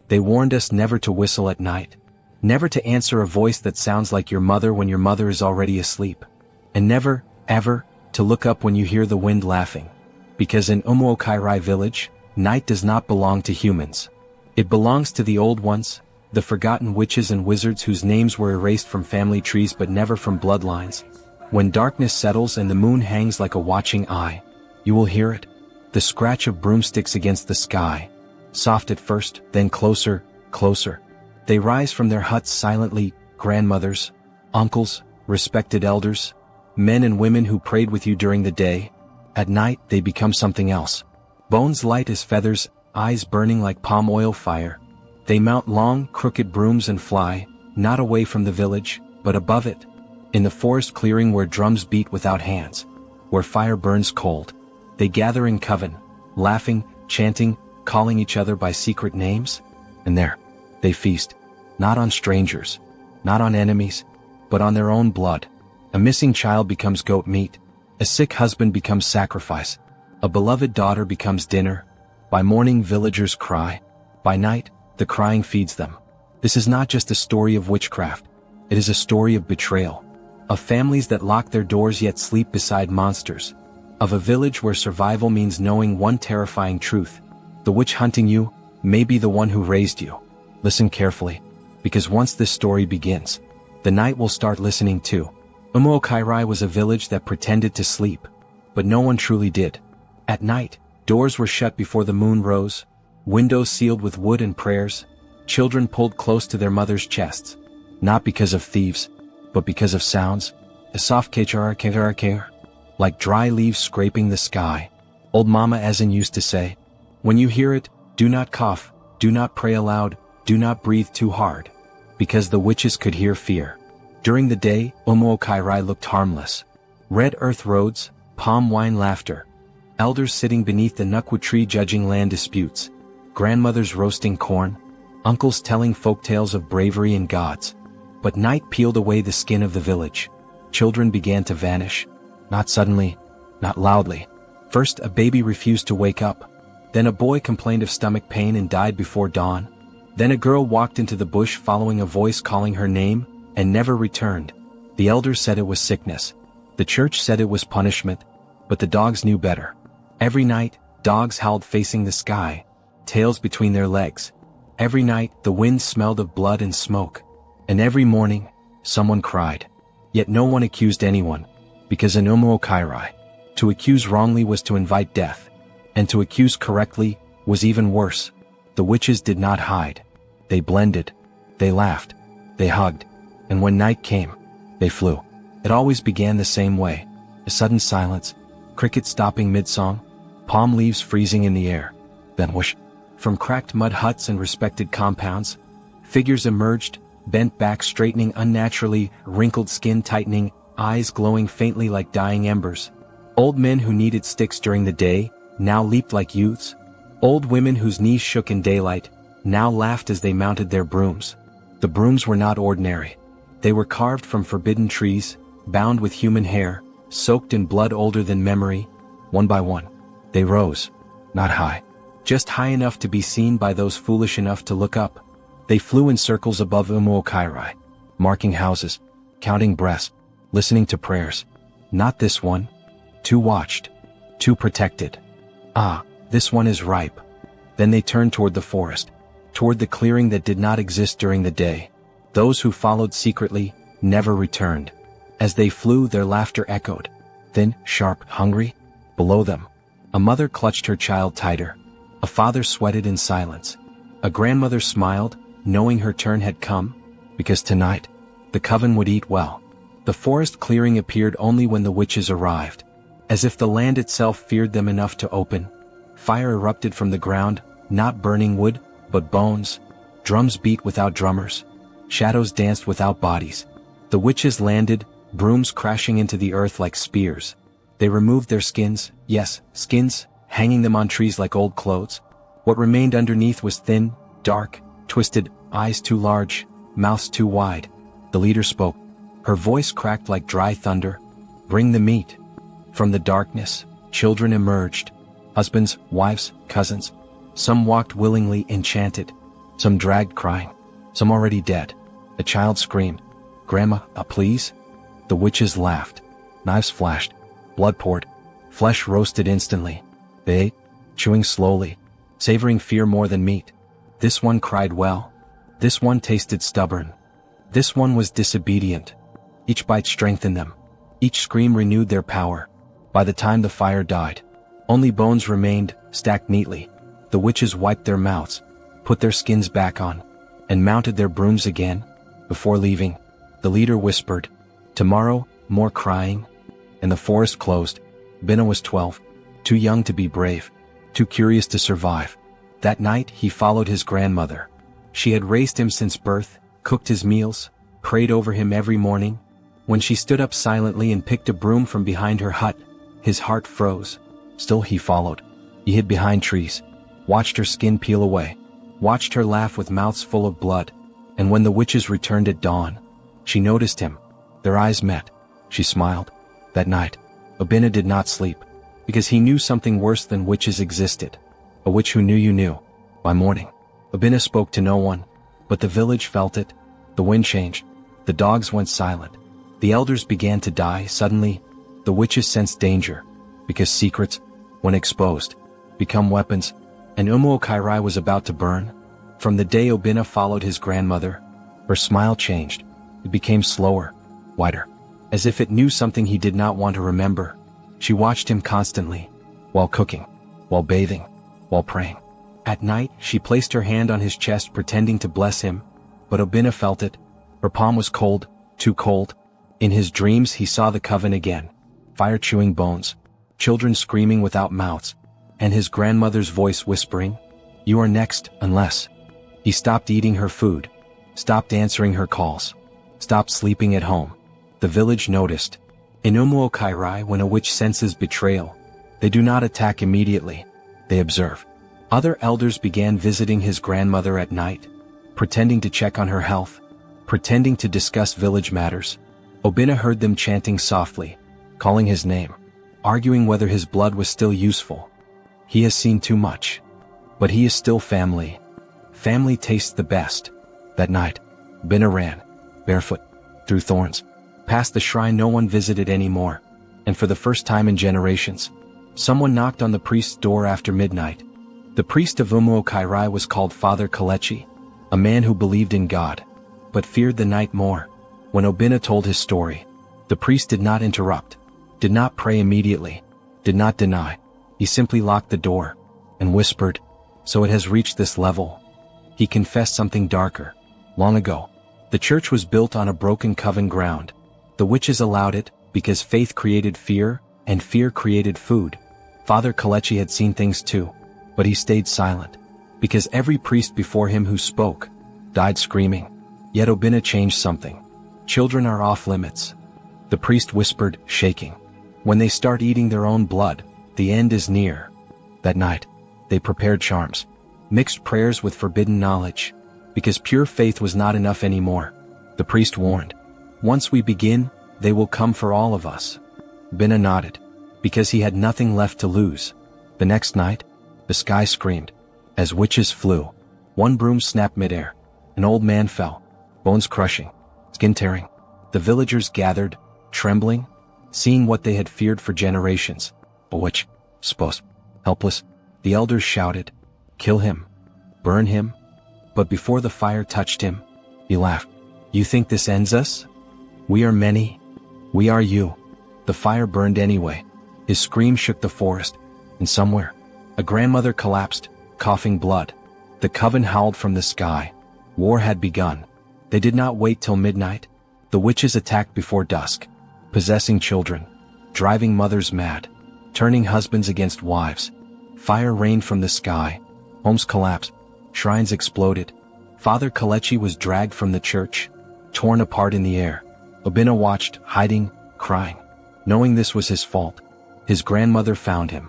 They warned us never to whistle at night, never to answer a voice that sounds like your mother when your mother is already asleep, and never, ever, to look up when you hear the wind laughing. Because in Umuokairai village, night does not belong to humans. It belongs to the old ones, the forgotten witches and wizards whose names were erased from family trees but never from bloodlines. When darkness settles and the moon hangs like a watching eye, you will hear it, the scratch of broomsticks against the sky. Soft at first, then closer, closer. They rise from their huts silently, grandmothers, uncles, respected elders, men and women who prayed with you during the day. At night, they become something else. Bones light as feathers, eyes burning like palm oil fire. They mount long, crooked brooms and fly, not away from the village, but above it. In the forest clearing where drums beat without hands, where fire burns cold, they gather in coven, laughing, chanting, calling each other by secret names. And there, they feast, not on strangers, not on enemies, but on their own blood. A missing child becomes goat meat. A sick husband becomes sacrifice. A beloved daughter becomes dinner. By morning villagers cry. By night, the crying feeds them. This is not just a story of witchcraft. It is a story of betrayal. Of families that lock their doors yet sleep beside monsters. Of a village where survival means knowing one terrifying truth. The witch hunting you may be the one who raised you. Listen carefully, because once this story begins, the night will start listening too. Umuokairai was a village that pretended to sleep, but no one truly did. At night, doors were shut before the moon rose, windows sealed with wood and prayers, children pulled close to their mothers' chests, not because of thieves, but because of sounds, a soft kachar, like dry leaves scraping the sky. Old Mama Ezen used to say, when you hear it, do not cough, do not pray aloud, do not breathe too hard, because the witches could hear fear. During the day, Umuokairai looked harmless. Red earth roads, palm wine laughter, elders sitting beneath the nukwa tree judging land disputes, grandmothers roasting corn, uncles telling folk tales of bravery and gods. But night peeled away the skin of the village. Children began to vanish. Not suddenly, not loudly. First a baby refused to wake up. Then a boy complained of stomach pain and died before dawn. Then a girl walked into the bush following a voice calling her name, and never returned. The elders said it was sickness. The church said it was punishment, but the dogs knew better. Every night, dogs howled facing the sky, tails between their legs. Every night, the wind smelled of blood and smoke. And every morning, someone cried. Yet no one accused anyone, because in Umuokairai, to accuse wrongly was to invite death, and to accuse correctly was even worse. The witches did not hide. They blended. They laughed. They hugged. And when night came, they flew. It always began the same way. A sudden silence, crickets stopping mid-song, palm leaves freezing in the air. Then whoosh. From cracked mud huts and respected compounds, figures emerged, bent back straightening unnaturally, wrinkled skin tightening, eyes glowing faintly like dying embers. Old men who needed sticks during the day, now leaped like youths. Old women whose knees shook in daylight, now laughed as they mounted their brooms. The brooms were not ordinary. They were carved from forbidden trees, bound with human hair, soaked in blood older than memory. One by one, they rose, not high, just high enough to be seen by those foolish enough to look up. They flew in circles above Umuokairai, marking houses, counting breaths, listening to prayers. Not this one. Too watched. Too protected. Ah, this one is ripe. Then they turned toward the forest, toward the clearing that did not exist during the day. Those who followed secretly never returned. As they flew, their laughter echoed, thin, sharp, hungry. Below them, a mother clutched her child tighter. A father sweated in silence. A grandmother smiled, knowing her turn had come, because tonight, the coven would eat well. The forest clearing appeared only when the witches arrived, as if the land itself feared them enough to open. Fire erupted from the ground, not burning wood, but bones. Drums beat without drummers. Shadows danced without bodies. The witches landed, brooms crashing into the earth like spears. They removed their skins, yes, skins, hanging them on trees like old clothes. What remained underneath was thin, dark, twisted, eyes too large, mouths too wide. The leader spoke. Her voice cracked like dry thunder. Bring the meat. From the darkness, children emerged. Husbands, wives, cousins. Some walked willingly, enchanted. Some dragged crying. Some already dead. A child screamed, "Grandma, please?" The witches laughed. Knives flashed. Blood poured. Flesh roasted instantly. They ate, chewing slowly, savoring fear more than meat. This one cried well. This one tasted stubborn. This one was disobedient. Each bite strengthened them. Each scream renewed their power. By the time the fire died, only bones remained, stacked neatly. The witches wiped their mouths, put their skins back on, and mounted their brooms again. Before leaving, the leader whispered, "Tomorrow, more crying." And the forest closed. Binna was 12, too young to be brave, too curious to survive. That night he followed his grandmother. She had raised him since birth, cooked his meals, prayed over him every morning. When she stood up silently and picked a broom from behind her hut, his heart froze. Still he followed. He hid behind trees, watched her skin peel away, watched her laugh with mouths full of blood. And when the witches returned at dawn, she noticed him. Their eyes met. She smiled. That night, Obinna did not sleep, because he knew something worse than witches existed. A witch who knew you knew. By morning, Obinna spoke to no one, but the village felt it. The wind changed. The dogs went silent. The elders began to die. Suddenly, the witches sensed danger, because secrets, when exposed, become weapons, and Umuokairai was about to burn. From the day Obinna followed his grandmother, her smile changed. It became slower, wider, as if it knew something he did not want to remember. She watched him constantly, while cooking, while bathing, while praying. At night, she placed her hand on his chest pretending to bless him, but Obinna felt it. Her palm was cold, too cold. In his dreams he saw the coven again, fire chewing bones, children screaming without mouths, and his grandmother's voice whispering, "You are next, unless." He stopped eating her food, stopped answering her calls, stopped sleeping at home. The village noticed. In Umuokairai, when a witch senses betrayal, they do not attack immediately, they observe. Other elders began visiting his grandmother at night, pretending to check on her health, pretending to discuss village matters. Obinna heard them chanting softly, calling his name, arguing whether his blood was still useful. He has seen too much. But he is still family. Family tastes the best. That night, Obinna ran, barefoot, through thorns, past the shrine no one visited anymore, and for the first time in generations, someone knocked on the priest's door after midnight. The priest of Umuokairai was called Father Kalechi, a man who believed in God, but feared the night more. When Obinna told his story, the priest did not interrupt, did not pray immediately, did not deny. He simply locked the door, and whispered, "So it has reached this level." He confessed something darker. Long ago, the church was built on a broken coven ground. The witches allowed it, because faith created fear, and fear created food. Father Kalechi had seen things too, but he stayed silent, because every priest before him who spoke, died screaming. Yet Obinna changed something. Children are off limits. The priest whispered, shaking. When they start eating their own blood, the end is near. That night, they prepared charms, mixed prayers with forbidden knowledge, because pure faith was not enough anymore. The priest warned, "Once we begin, they will come for all of us." Binna nodded, because he had nothing left to lose. The next night, the sky screamed, as witches flew. One broom snapped midair. An old man fell, bones crushing, skin tearing. The villagers gathered, trembling, seeing what they had feared for generations. A witch, suppose, helpless. The elders shouted, "Kill him, burn him." But before the fire touched him, he laughed. "You think this ends us? We are many. We are you." The fire burned anyway. His scream shook the forest, and somewhere, a grandmother collapsed, coughing blood. The coven howled from the sky. War had begun. They did not wait till midnight. The witches attacked before dusk, possessing children, driving mothers mad, turning husbands against wives. Fire rained from the sky. Homes collapsed. Shrines exploded. Father Kalechi was dragged from the church, torn apart in the air. Obinna watched, hiding, crying, knowing this was his fault. His grandmother found him.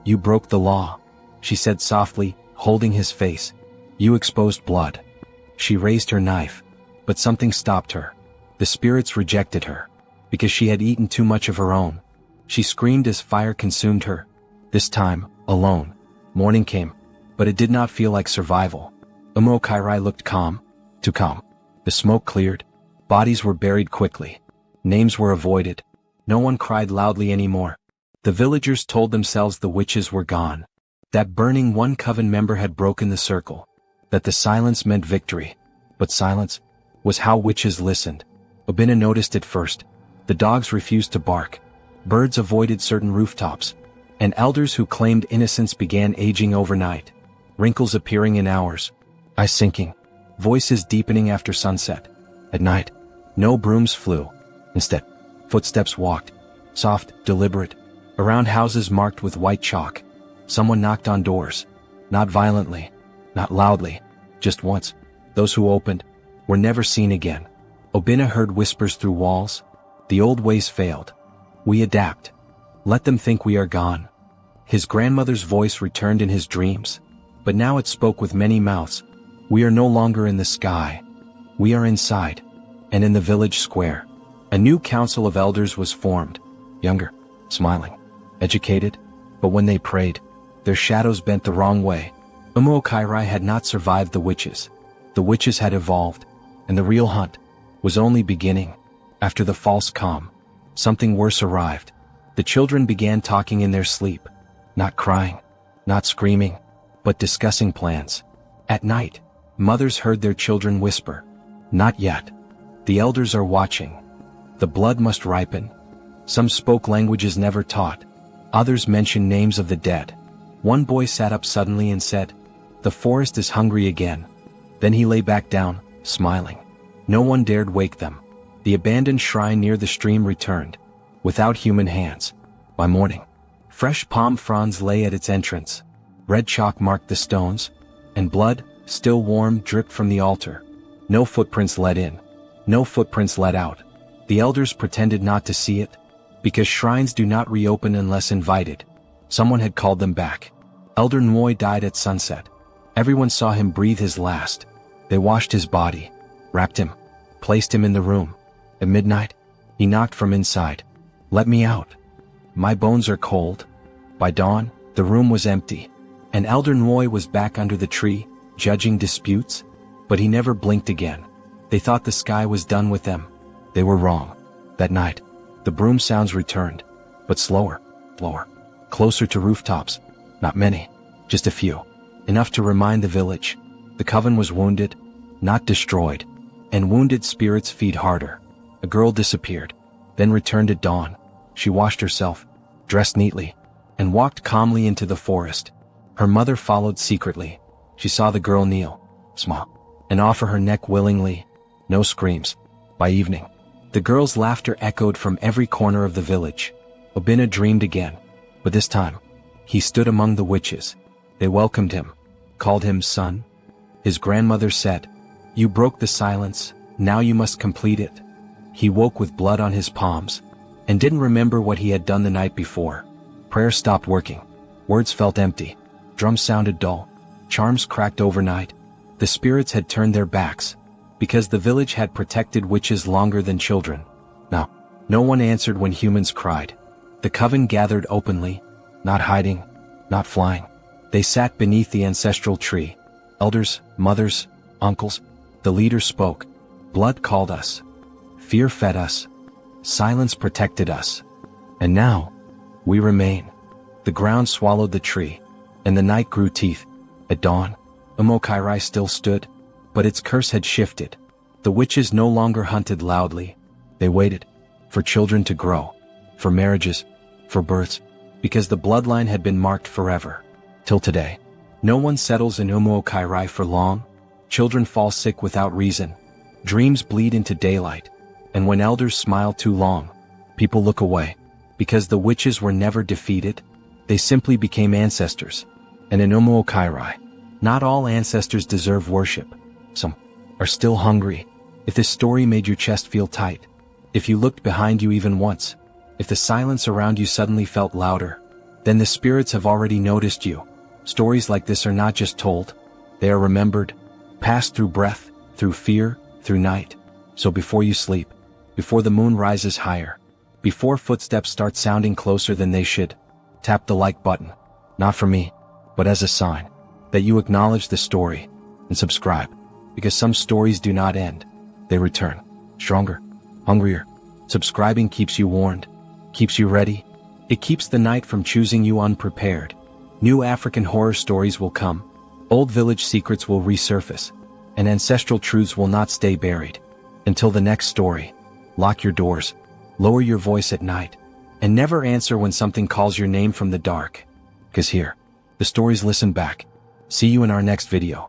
"You broke the law," she said softly, holding his face. "You exposed blood." She raised her knife, but something stopped her. The spirits rejected her, because she had eaten too much of her own. She screamed as fire consumed her. This time, alone. Morning came, but it did not feel like survival. Kairai looked calm, too calm. The smoke cleared. Bodies were buried quickly. Names were avoided. No one cried loudly anymore. The villagers told themselves the witches were gone. That burning one coven member had broken the circle. That the silence meant victory. But silence was how witches listened. Obina noticed it first. The dogs refused to bark. Birds avoided certain rooftops. And elders who claimed innocence began aging overnight. Wrinkles appearing in hours. Eyes sinking. Voices deepening after sunset. At night, no brooms flew. Instead, footsteps walked. Soft, deliberate. Around houses marked with white chalk. Someone knocked on doors. Not violently. Not loudly. Just once. Those who opened were never seen again. Obina heard whispers through walls. The old ways failed. We adapt. Let them think we are gone. His grandmother's voice returned in his dreams. But now it spoke with many mouths. We are no longer in the sky. We are inside. And in the village square, a new council of elders was formed. Younger, smiling, educated. But when they prayed, their shadows bent the wrong way. Kairai had not survived the witches. The witches had evolved. And the real hunt was only beginning. After the false calm, something worse arrived. The children began talking in their sleep. Not crying, not screaming, but discussing plans. At night, mothers heard their children whisper, "Not yet. The elders are watching. The blood must ripen." Some spoke languages never taught. Others mentioned names of the dead. One boy sat up suddenly and said, "The forest is hungry again." Then he lay back down, smiling. No one dared wake them. The abandoned shrine near the stream returned, without human hands. By morning, fresh palm fronds lay at its entrance. Red chalk marked the stones, and blood, still warm, dripped from the altar. No footprints led in. No footprints led out. The elders pretended not to see it, because shrines do not reopen unless invited. Someone had called them back. Elder Ngoy died at sunset. Everyone saw him breathe his last. They washed his body, wrapped him, placed him in the room. At midnight, he knocked from inside. "Let me out. My bones are cold." By dawn, the room was empty. And Elder Ngoy was back under the tree, judging disputes. But he never blinked again. They thought the sky was done with them. They were wrong. That night, the broom sounds returned. But slower, slower. Closer to rooftops. Not many, just a few. Enough to remind the village. The coven was wounded, not destroyed. And wounded spirits feed harder. A girl disappeared, then returned at dawn. She washed herself, dressed neatly, and walked calmly into the forest. Her mother followed secretly. She saw the girl kneel, smile, and offer her neck willingly. No screams. By evening, the girl's laughter echoed from every corner of the village. Obina dreamed again, but this time, he stood among the witches. They welcomed him, called him son. His grandmother said, "You broke the silence, now you must complete it." He woke with blood on his palms, and didn't remember what he had done the night before. Prayer stopped working. Words felt empty. Drums sounded dull. Charms cracked overnight. The spirits had turned their backs, because the village had protected witches longer than children. Now, no one answered when humans cried. The coven gathered openly, not hiding, not flying. They sat beneath the ancestral tree. Elders, mothers, uncles. The leader spoke. Blood called us. Fear fed us. Silence protected us. And now, we remain. The ground swallowed the tree, and the night grew teeth. At dawn, Kairai still stood, but its curse had shifted. The witches no longer hunted loudly. They waited for children to grow, for marriages, for births, because the bloodline had been marked forever. Till today, no one settles in Kairai for long. Children fall sick without reason. Dreams bleed into daylight. And when elders smile too long, people look away. Because the witches were never defeated, they simply became ancestors. And in Kairai, not all ancestors deserve worship. Some are still hungry. If this story made your chest feel tight, if you looked behind you even once, if the silence around you suddenly felt louder, then the spirits have already noticed you. Stories like this are not just told, they are remembered, passed through breath, through fear, through night. So before you sleep, before the moon rises higher, before footsteps start sounding closer than they should, tap the like button, not for me, but as a sign that you acknowledge the story, and and subscribe, because some stories do not end. They return. Stronger. Hungrier. Subscribing keeps you warned. Keeps you ready. It keeps the night from choosing you unprepared. New African horror stories will come. Old village secrets will resurface. And ancestral truths will not stay buried. Until the next story, lock your doors, lower your voice at night, and never answer when something calls your name from the dark. 'Cause here, the stories listen back. See you in our next video.